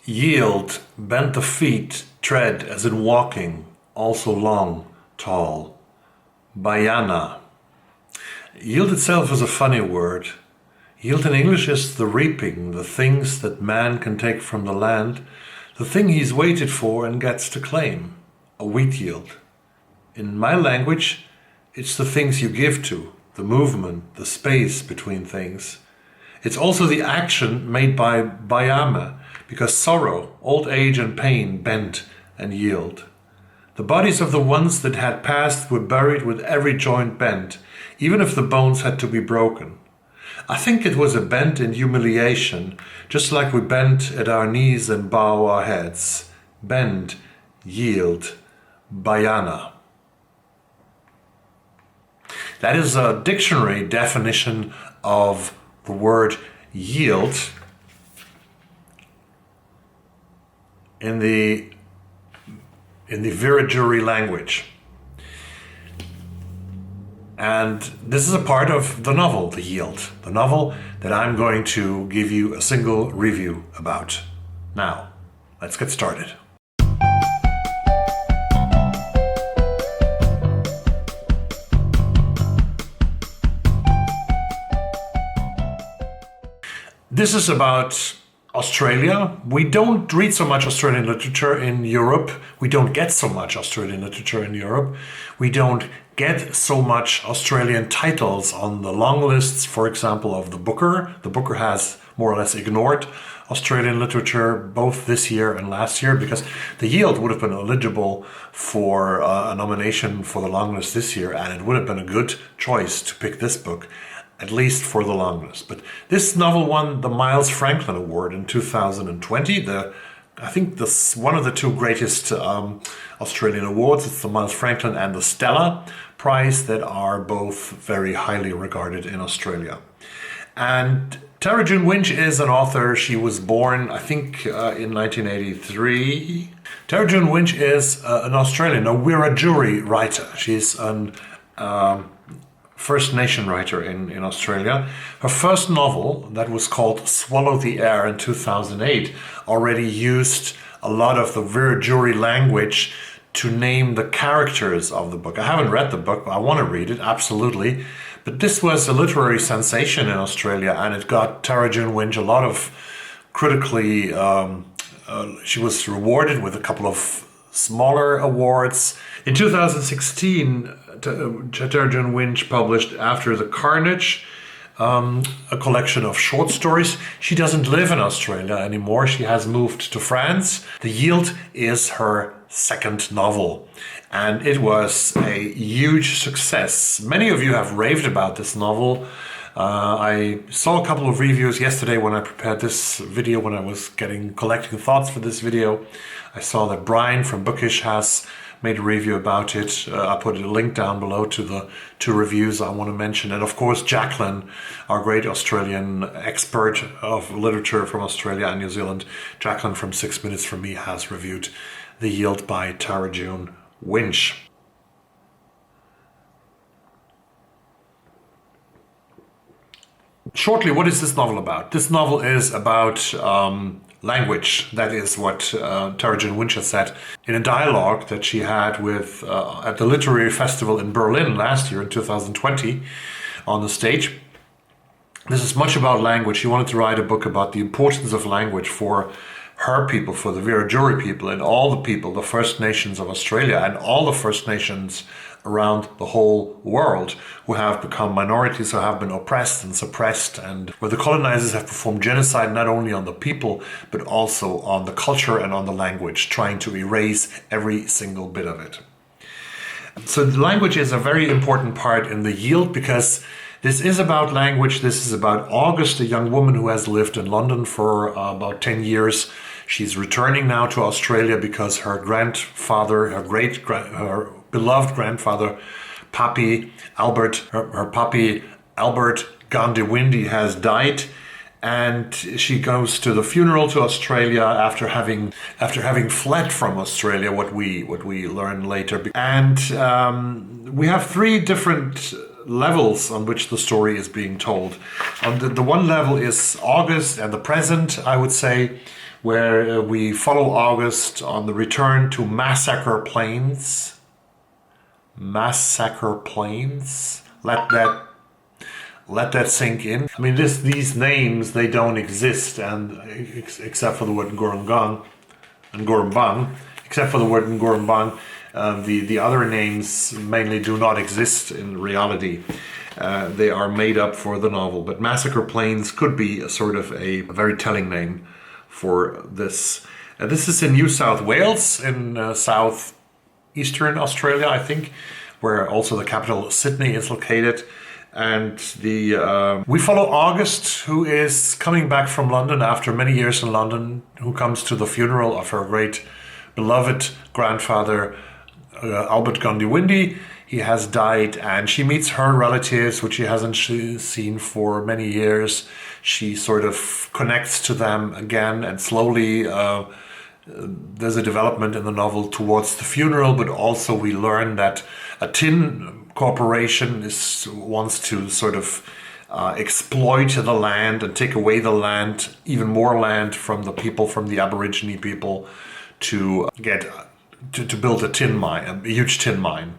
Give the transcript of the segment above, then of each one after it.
Yield, bend the feet, tread as in walking, also long, tall. Bayana. Yield itself is a funny word. Yield in English is the reaping, the things that man can take from the land, the thing he's waited for and gets to claim, a wheat yield. In my language, it's the things you give to, the movement, the space between things. It's also the action made by bayame, because sorrow, old age and pain bend and yield. The bodies of the ones that had passed were buried with every joint bent, even if the bones had to be broken. I think it was a bend in humiliation, just like we bend at our knees and bow our heads. Bend, yield, bayana. That is a dictionary definition of the word yield in the Wiradjuri language. And this is a part of the novel, The Yield, the novel that I'm going to give you a single review about. Now, let's get started. This is about Australia. We don't read so much Australian literature in Europe. We don't get so much Australian literature in Europe. We don't get so much Australian titles on the long lists, for example, of the Booker. The Booker has more or less ignored Australian literature both this year and last year because The Yield would have been eligible for a nomination for the long list this year, and it would have been a good choice to pick this book, at least for the long list. But this novel won the Miles Franklin Award in 2020. I think one of the two greatest Australian awards. It's the Miles Franklin and the Stella Prize that are both very highly regarded in Australia. And Tara June Winch is an author. She was born, I think, in 1983. Tara June Winch is an Australian, a Wiradjuri writer. She's an First Nation writer in Australia. Her first novel, that was called Swallow the Air in 2008, already used a lot of the Wiradjuri language to name the characters of the book. I haven't read the book, but I want to read it, absolutely. But this was a literary sensation in Australia, and it got Tara June Winch a lot of critically... she was rewarded with a couple of smaller awards. In 2016, Tara June Winch published After the Carnage, a collection of short stories. She doesn't live in Australia anymore. She has moved to France. The Yield is her second novel, and it was a huge success. Many of you have raved about this novel. I saw a couple of reviews yesterday when I prepared this video, when I was collecting thoughts for this video. I saw that Brian from Bookish has made a review about it. I'll put a link down below to the two reviews I want to mention. And of course, Jacqueline, our great Australian expert of literature from Australia and New Zealand, Jacqueline from 6 Minutes From Me has reviewed The Yield by Tara June Winch. Shortly, what is this novel about? This novel is about language. That is what Tara June Winch has said in a dialogue that she had with at the Literary Festival in Berlin last year in 2020 on the stage. This is much about language. She wanted to write a book about the importance of language for her people, for the Wiradjuri people and all the people, the First Nations of Australia and all the First Nations around the whole world who have become minorities, who have been oppressed and suppressed, and where the colonizers have performed genocide not only on the people but also on the culture and on the language, trying to erase every single bit of it. So the language is a very important part in The Yield because this is about language. This is about August, a young woman who has lived in London for about 10 years. She's returning now to Australia because her grandfather, her beloved grandfather, Papi Albert, her Papi Albert Gandhiwindi has died, and she goes to the funeral to Australia after having fled from Australia. What we learn later, and we have three different levels on which the story is being told. On the one level is August and the present, I would say, where we follow August on the return to Massacre Plains. Massacre Plains. Let that sink in. I mean, these names, they don't exist, and except for the word Ngurungang and Ngurumban, except for the word Ngurumban, the other names mainly do not exist in reality. They are made up for the novel, but Massacre Plains could be a sort of a very telling name for this. This is in New South Wales, in southeastern Australia, I think, where also the capital Sydney is located. And we follow August, who is coming back from London after many years in London, who comes to the funeral of her great beloved grandfather, Albert Gondiwindi. He has died, and she meets her relatives, which she hasn't seen for many years. She sort of connects to them again, and slowly there's a development in the novel towards the funeral, but also we learn that a tin corporation wants to sort of exploit the land and take away the land, even more land from the people, from the Aborigine people, to build a tin mine, a huge tin mine.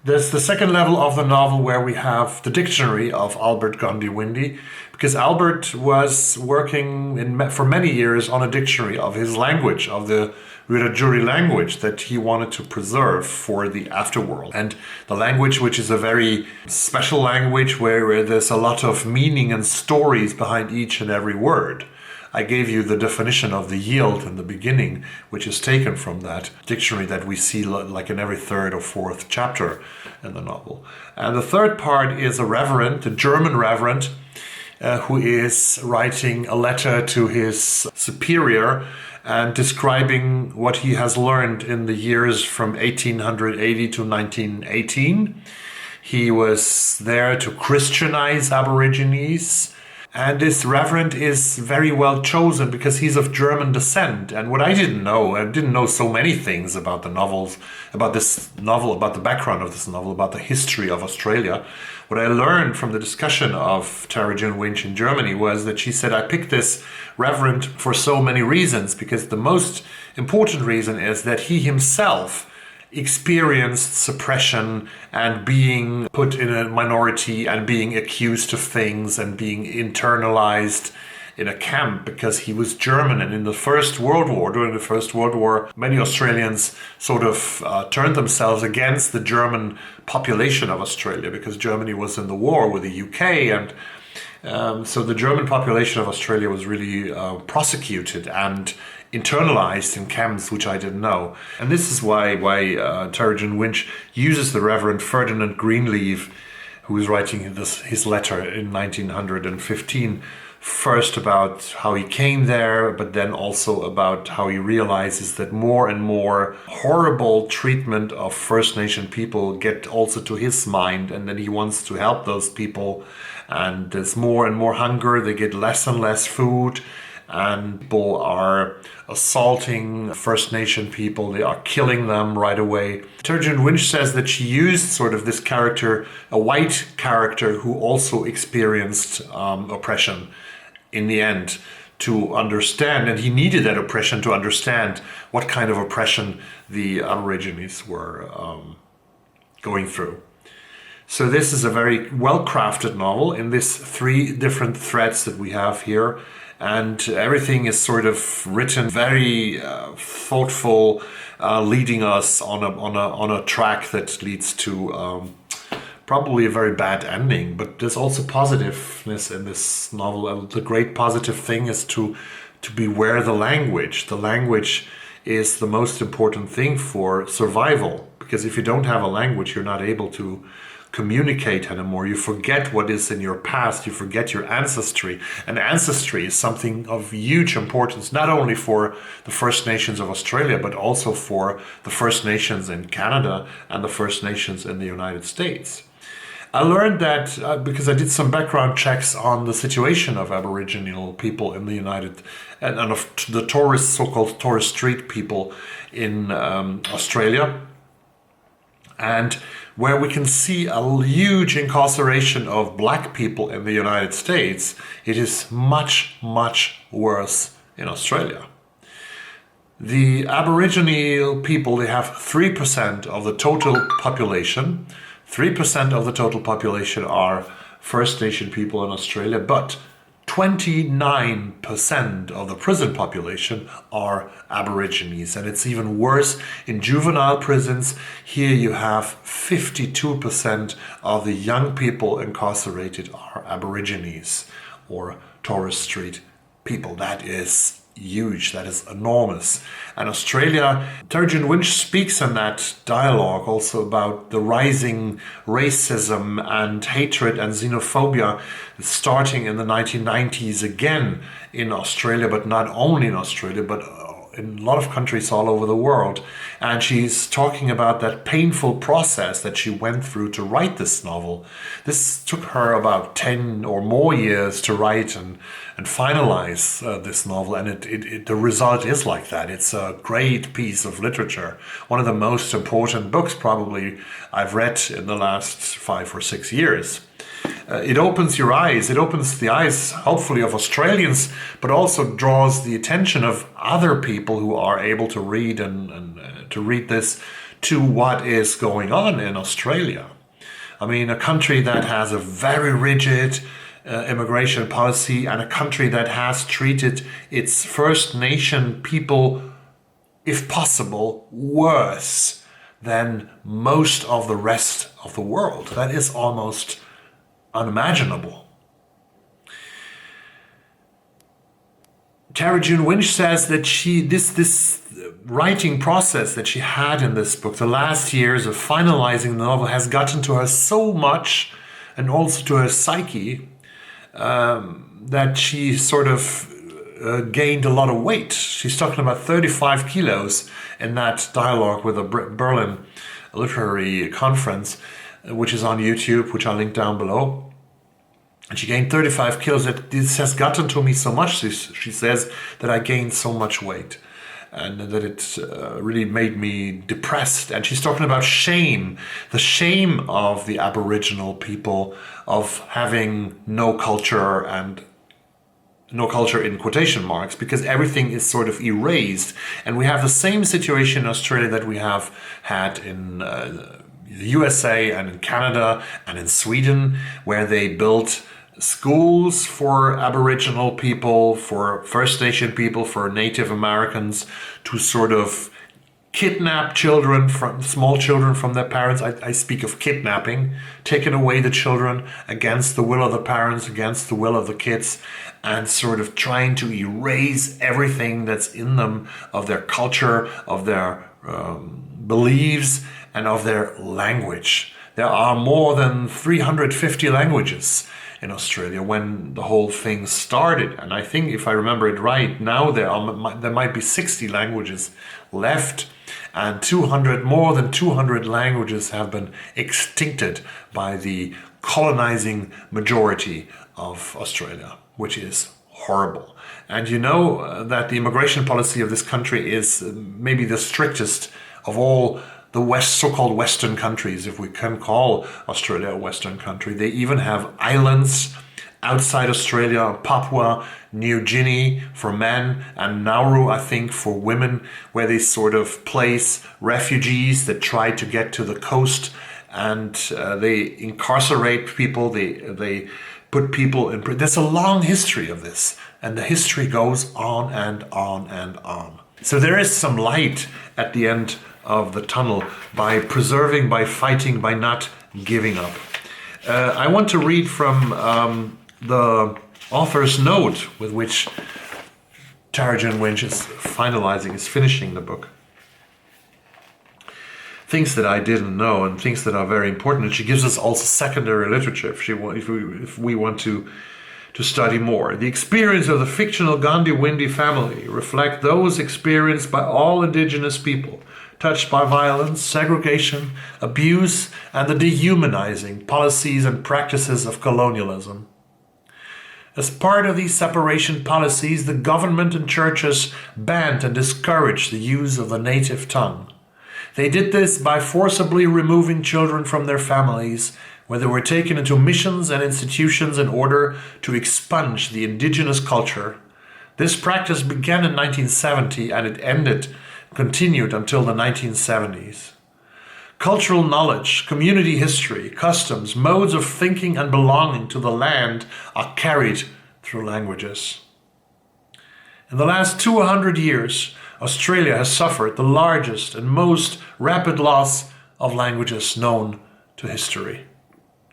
There's the second level of the novel where we have the dictionary of Albert Gondiwindi, because Albert was working for many years on a dictionary of his language, of the Wiradjuri language that he wanted to preserve for the afterworld. And the language, which is a very special language where there's a lot of meaning and stories behind each and every word. I gave you the definition of the yield in the beginning, which is taken from that dictionary that we see like in every third or fourth chapter in the novel. And the third part is a reverend, a German reverend, who is writing a letter to his superior and describing what he has learned in the years from 1880 to 1918. He was there to Christianize Aborigines. And this reverend is very well chosen because he's of German descent. And what I didn't know so many things about the novels, about this novel, about the background of this novel, about the history of Australia. What I learned from the discussion of Tara Winch in Germany was that she said, I picked this reverend for so many reasons, because the most important reason is that he himself experienced suppression and being put in a minority and being accused of things and being internalized in a camp because he was German. And in the First World War, during the First World War, many Australians sort of turned themselves against the German population of Australia because Germany was in the war with the UK, and so the German population of Australia was really prosecuted and internalized in camps, which I didn't know. And this is why Tara Winch uses the Reverend Ferdinand Greenleaf, who is writing his letter in 1915, first about how he came there, but then also about how he realizes that more and more horrible treatment of First Nation people get also to his mind, and then he wants to help those people. And there's more and more hunger, they get less and less food, and people are assaulting First Nation people, they are killing them right away. Tara Winch says that she used sort of this character, a white character who also experienced oppression in the end, to understand, and he needed that oppression to understand what kind of oppression the Aborigines were going through. So this is a very well-crafted novel in these three different threads that we have here. And everything is sort of written very thoughtful, leading us on a track that leads to probably a very bad ending. But there's also positiveness in this novel. The great positive thing is to beware the language. The language is the most important thing for survival, because if you don't have a language, you're not able to communicate anymore. You forget what is in your past, you forget your ancestry. And ancestry is something of huge importance, not only for the First Nations of Australia, but also for the First Nations in Canada and the First Nations in the United States. I learned that because I did some background checks on the situation of Aboriginal people in the United, and of the so-called Torres Strait people in Australia, and where we can see a huge incarceration of black people in the United States, it is much, much worse in Australia. The Aboriginal people, they have 3% of the total population. 3% of the total population are First Nation people in Australia, but 29% of the prison population are Aborigines. And it's even worse in juvenile prisons. Here you have 52% of the young people incarcerated are Aborigines or Torres Strait people. That is huge, that is enormous. And Australia, Terjun Winch speaks in that dialogue also about the rising racism and hatred and xenophobia starting in the 1990s again in Australia, but not only in Australia, but in a lot of countries all over the world. And she's talking about that painful process that she went through to write this novel. This took her about 10 or more years to write and finalize this novel. And the result is like that. It's a great piece of literature. One of the most important books probably I've read in the last 5 or 6 years. It opens your eyes, it opens the eyes, hopefully, of Australians, but also draws the attention of other people who are able to read and to read this to what is going on in Australia. I mean, a country that has a very rigid immigration policy and a country that has treated its First Nation people, if possible, worse than most of the rest of the world. That is almost unimaginable. Terjun Winch says that this writing process that she had in this book, the last years of finalizing the novel, has gotten to her so much, and also to her psyche, that she sort of gained a lot of weight. She's talking about 35 kilos in that dialogue with a Berlin literary conference, which is on YouTube, which I'll link down below. And she gained 35 kilos. This has gotten to me so much, she says, that I gained so much weight. And that it really made me depressed. And she's talking about shame, the shame of the Aboriginal people of having no culture, and no culture in quotation marks, because everything is sort of erased. And we have the same situation in Australia that we have had in the USA and in Canada and in Sweden, where they built schools for Aboriginal people, for First Nation people, for Native Americans, to sort of kidnap small children from their parents. I speak of kidnapping, taking away the children against the will of the parents, against the will of the kids, and sort of trying to erase everything that's in them, of their culture, of their beliefs, and of their language. There are more than 350 languages in Australia when the whole thing started. And I think, if I remember it right, now there might be 60 languages left, and more than 200 languages have been extincted by the colonizing majority of Australia, which is horrible. And you know that the immigration policy of this country is maybe the strictest of all the so-called Western countries, if we can call Australia a Western country. They even have islands outside Australia, Papua New Guinea for men, and Nauru, I think, for women, where they sort of place refugees that try to get to the coast, and they incarcerate people, they put people in prison. There's a long history of this, and the history goes on and on and on. So there is some light at the end of the tunnel by preserving, by fighting, by not giving up. I want to read from the author's note with which Terjun Winch is finishing the book. Things that I didn't know and things that are very important. And she gives us also secondary literature if we want to study more. The experience of the fictional Gandhi-Windi family reflect those experienced by all Indigenous people touched by violence, segregation, abuse, and the dehumanizing policies and practices of colonialism. As part of these separation policies, the government and churches banned and discouraged the use of the native tongue. They did this by forcibly removing children from their families, where they were taken into missions and institutions in order to expunge the indigenous culture. This practice began in 1970 and it continued until the 1970s. Cultural knowledge, community history, customs, modes of thinking and belonging to the land are carried through languages. In the last 200 years, Australia has suffered the largest and most rapid loss of languages known to history.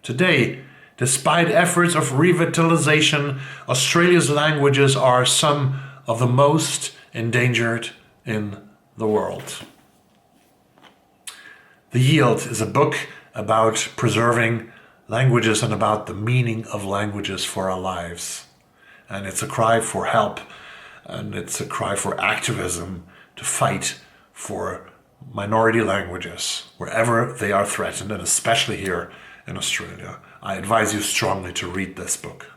Today, despite efforts of revitalization, Australia's languages are some of the most endangered in the world. The Yield is a book about preserving languages and about the meaning of languages for our lives. And it's a cry for help, and it's a cry for activism to fight for minority languages wherever they are threatened, and especially here in Australia. I advise you strongly to read this book.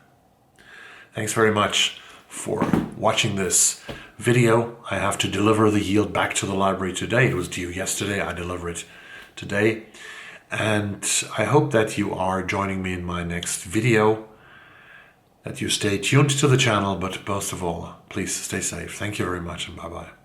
Thanks very much for watching this video. I have to deliver the Yield back to the library today. It was due yesterday. I deliver it today. And I hope that you are joining me in my next video, that you stay tuned to the channel, but most of all, please stay safe. Thank you very much, and bye-bye.